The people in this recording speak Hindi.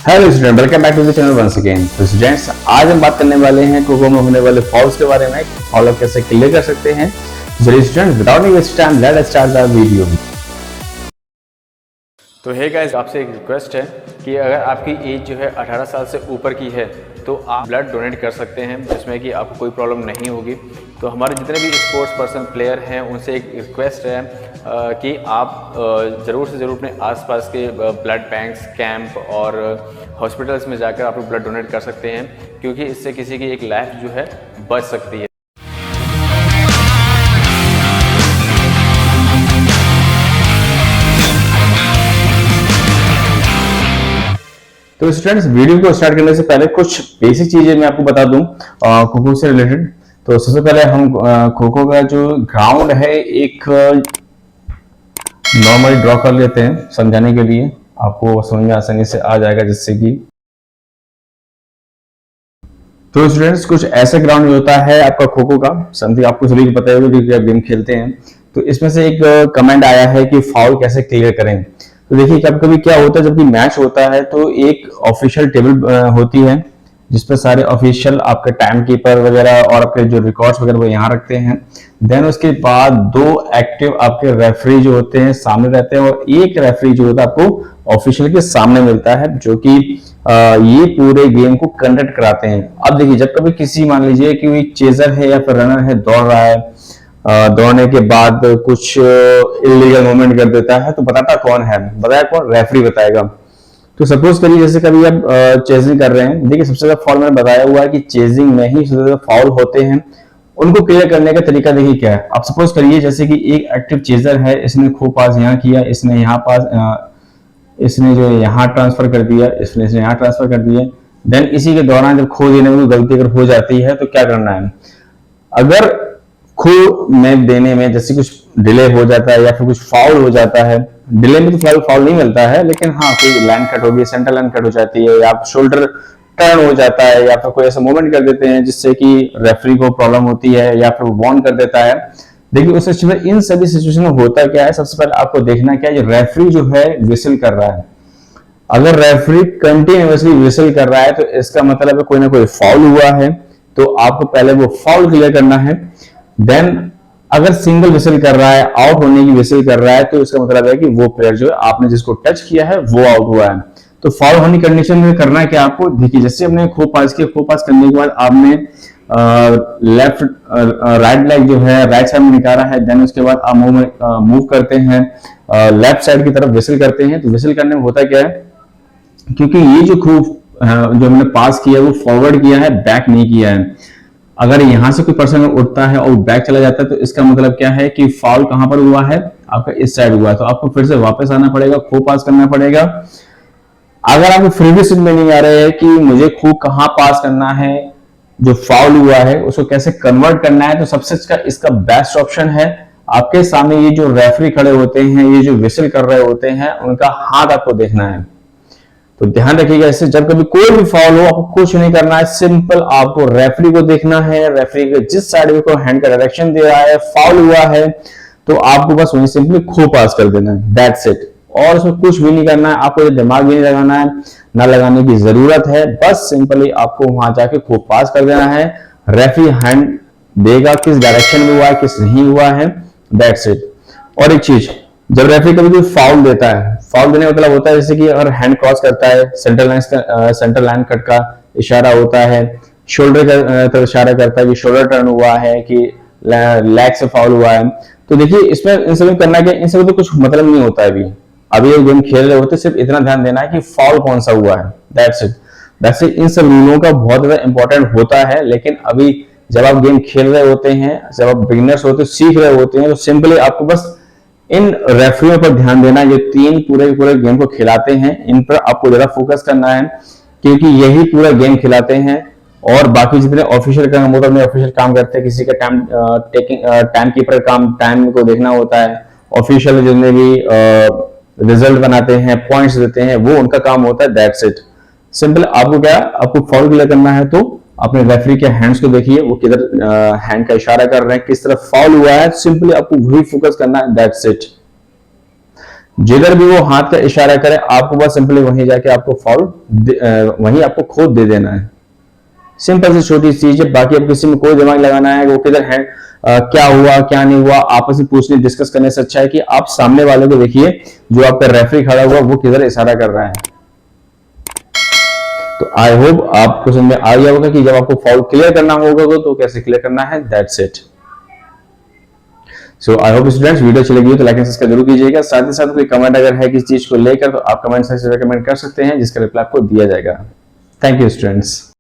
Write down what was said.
Hello student, welcome back to the channel once again. तो स्टूडेंट्स, आज हम बात करने वाले हैं खो खो में होने वाले फॉल्स के बारे में। फॉल कैसे क्लियर कर सकते हैं। चलिए students, without any waste time let's start the video. तो हे गाइस, आपसे एक रिक्वेस्ट है कि अगर आपकी एज जो है 18 साल से ऊपर की है तो आप ब्लड डोनेट कर सकते हैं, जिसमें कि आपको कोई प्रॉब्लम नहीं होगी। तो हमारे जितने भी स्पोर्ट्स पर्सन प्लेयर हैं उनसे एक रिक्वेस्ट है कि आप ज़रूर से ज़रूर अपने आसपास के ब्लड बैंक्स, कैंप और हॉस्पिटल्स में जाकर आप लोग ब्लड डोनेट कर सकते हैं, क्योंकि इससे किसी की एक लाइफ जो है बच सकती है। तो स्टूडेंट्स, वीडियो को स्टार्ट करने से पहले कुछ बेसिक चीजें मैं आपको बता दूं खो खो से रिलेटेड। तो सबसे पहले हम खो खो का जो ग्राउंड है एक नॉर्मली ड्रॉ कर लेते हैं समझाने के लिए, आपको समझ में आसानी से आ जाएगा। जिससे कि तो स्टूडेंट्स, कुछ ऐसा ग्राउंड होता है आपका खो खो का, समथिंग आपको सभी को पता होगा क्योंकि आप गेम खेलते हैं। तो इसमें से एक कमेंट आया है कि फाउल कैसे क्लियर करें। तो देखिए, कभी कभी क्या होता है, जब भी मैच होता है तो एक ऑफिशियल टेबल होती है जिसपे सारे ऑफिशियल आपके टाइम कीपर वगैरह और आपके जो रिकॉर्ड्स वगैरह वो यहाँ रखते हैं। देन उसके बाद दो एक्टिव आपके रेफरी जो होते हैं सामने रहते हैं, और एक रेफरी जो होता है आपको ऑफिशियल के सामने मिलता है, जो कि ये पूरे गेम को कंडक्ट कराते हैं। अब देखिए, जब कभी किसी मान लीजिए कि चेजर है या फिर रनर है, दौड़ रहा है, दौड़ने के बाद कुछ इलीगल मूवमेंट कर देता है, तो बताता कौन है? बताया कौन? रेफरी बताएगा। तो सपोज करिए जैसे कभी आप चेजिंग कर रहे हैं, देखिए सबसे ज्यादा फॉल मैंने बताया हुआ है कि चेजिंग में ही सबसे ज्यादा फाउल होते हैं। उनको क्लियर करने का तरीका देखिए क्या है। आप सपोज करिए जैसे कि एक एक्टिव चेजर है, इसने खो पास यहाँ किया, इसने यहाँ पास इसने जो यहाँ ट्रांसफर कर दिया, इसने यहाँ ट्रांसफर कर दिया। देन इसी के दौरान जब खो देने में गलती अगर हो जाती है तो क्या करना है? अगर खो में देने में जैसे कुछ डिले हो जाता है या फिर कुछ फाउल हो जाता है, डिले में तो फाउल नहीं मिलता है, लेकिन हाँ कोई लाइन कट होगी, सेंटर लाइन कट हो जाती है, या शोल्डर टर्न हो जाता है, या फिर कोई ऐसा मूवमेंट कर देते हैं जिससे कि रेफरी को प्रॉब्लम होती है, या फिर वार्न कर देता है। देखिए उस सिचुएशन, इन सभी सिचुएशन में होता क्या है, सबसे पहले आपको देखना क्या है, जो रेफरी जो है विसिल कर रहा है। अगर रेफरी कंटिन्यूअसली विसिल कर रहा है तो इसका मतलब है कोई ना कोई फाउल हुआ है। तो आपको पहले वो फाउल क्लियर करना है। देन अगर सिंगल विसिल कर रहा है, आउट होने की विसिल कर रहा है, तो इसका मतलब है कि वो प्लेयर जो है आपने जिसको टच किया है वो आउट हुआ है। तो फाउल होने की कंडीशन में करना है क्या आपको? देखिए, जैसे हमने खो पास किया, खो पास करने के बाद आपने लेफ्ट राइट लेग जो है राइट साइड में निकाला है। देन उसके बाद आप मूव करते हैं लेफ्ट साइड की तरफ, विसिल करते हैं। तो विसिल करने में होता क्या है, क्योंकि ये जो जो हमने पास किया है वो फॉरवर्ड किया है, बैक नहीं किया है। अगर यहां से कोई पर्सन उठता है और बैक चला जाता है तो इसका मतलब क्या है कि फाउल कहां पर हुआ है? आपका इस साइड हुआ है। तो आपको फिर से वापस आना पड़ेगा, खो पास करना पड़ेगा। अगर आपको फिर भी समझ में नहीं आ रहा है कि मुझे खो कहां पास करना है, जो फाउल हुआ है उसको कैसे कन्वर्ट करना है, तो सबसे इसका बेस्ट ऑप्शन है, आपके सामने ये जो रेफरी खड़े होते हैं, ये जो विसिल कर रहे होते हैं, उनका हाथ आपको देखना है। तो ध्यान रखिएगा, इससे जब कभी कोई भी फाउल हो आपको कुछ नहीं करना है, सिंपल आपको रेफरी को देखना है। रेफरी के जिस साइड को हैंड का डायरेक्शन दे रहा है, फाउल हुआ है, तो आपको बस वहीं सिंपली खो पास कर देना है, दैट्स इट। और उसमें कुछ भी नहीं करना है, आपको दिमाग भी नहीं लगाना है, ना लगाने की जरूरत है। बस सिंपली आपको वहां जाके खो पास कर देना है। रेफरी हैंड देगा किस डायरेक्शन में हुआ है, किस नहीं हुआ है, दैट्स इट। और एक चीज, जब रेफरी कभी कोई फाउल देता है, फाउल देने का मतलब होता है जैसे कि अगर हैंड क्रॉस करता है, सेंटर लाइन कट का इशारा होता है, शोल्डर का तरफ इशारा करता है कि शोल्डर टर्न हुआ है, कि लेग से फाउल हुआ है। तो देखिए, इसमें इन सब करना क्या, इन सब तो कुछ मतलब नहीं होता है। अभी ये गेम खेल रहे होते, सिर्फ इतना ध्यान देना है कि फाउल कौन सा हुआ है, दैट्स इट। वैसे इन सब रूलों का बहुत ज्यादा इंपॉर्टेंट होता है, लेकिन अभी जब आप गेम खेल रहे होते हैं, जब आप बिगिनर्स होते हैं, सीख रहे होते हैं, तो सिंपली आपको बस इन रेफरियों पर ध्यान देना है। जो तीन पूरे गेम को खिलाते हैं, इन पर आपको ज्यादा फोकस करना है, क्योंकि यही पूरा गेम खिलाते हैं। और बाकी जितने ऑफिशियल काम होता है, ऑफिशियल काम करते हैं, किसी का टाइम कीपर काम टाइम को देखना होता है, ऑफिशियल जितने भी रिजल्ट बनाते हैं, पॉइंट्स देते हैं, वो उनका काम होता है, दैट्स इट। सिंपल आपको क्या, आपको फाउल क्लियर करना है तो अपने रेफरी के हैंड्स को देखिए, वो किधर हैंड का इशारा कर रहे हैं, किस तरफ फाउल हुआ है, सिंपली आपको वही फोकस करना है, दैट्स इट। जिधर भी वो हाथ का इशारा करे आपको बस सिंपली वहीं जाके आपको फाउल वहीं आपको खोद दे देना है। सिंपल सी छोटी चीज है, बाकी अब किसी में कोई दिमाग लगाना है वो किधर है, क्या हुआ क्या नहीं हुआ, आपस में पूछने डिस्कस करने से अच्छा है कि आप सामने वाले को देखिए, जो आपका रेफरी खड़ा हुआ वो किधर इशारा कर रहा है। तो आई होप आपको समझ में आ गया होगा कि जब आपको फाउल क्लियर करना होगा तो कैसे क्लियर करना है। That's it. So I hope students video अच्छी लगी हो तो लाइक एंड सब्सक्राइब जरूर कीजिएगा। साथ ही साथ कोई कमेंट अगर है किसी चीज को लेकर तो आप कमेंट सेक्शन में कमेंट कर सकते हैं, जिसका रिप्लाई आपको दिया जाएगा। Thank you students.